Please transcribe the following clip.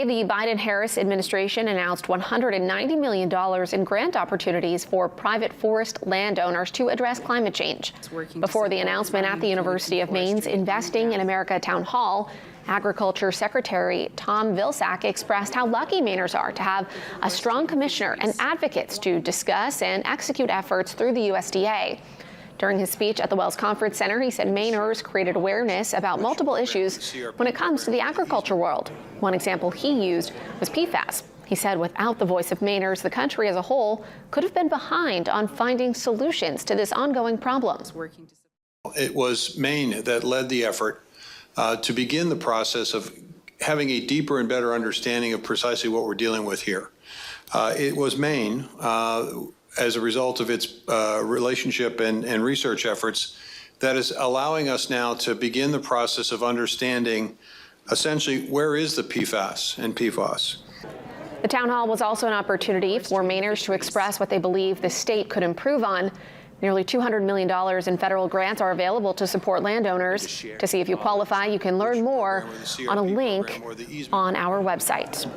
the Biden-Harris administration announced $190 million in grant opportunities for private forest landowners to address climate change. Before the announcement at the University of Maine's Investing in America Town Hall, Agriculture Secretary Tom Vilsack expressed how lucky Mainers are to have a strong commissioner and advocates to discuss and execute efforts through the USDA. During his speech at the Wells Conference Center, he said Mainers created awareness about multiple issues when it comes to the agriculture world. One example he used was PFAS. He said without the voice of Mainers, the country as a whole could have been behind on finding solutions to this ongoing problem. It was Maine that led the effort to begin the process of having a deeper and better understanding of precisely what we're dealing with here. It was Maine, as a result of its relationship and research efforts, that is allowing us now to begin the process of understanding essentially where is the PFAS and PFOS. The town hall was also an opportunity for Mainers to express what they believe the state could improve on. Nearly $200 million in federal grants are available to support landowners. To see if you qualify, you can learn more on a link on our website.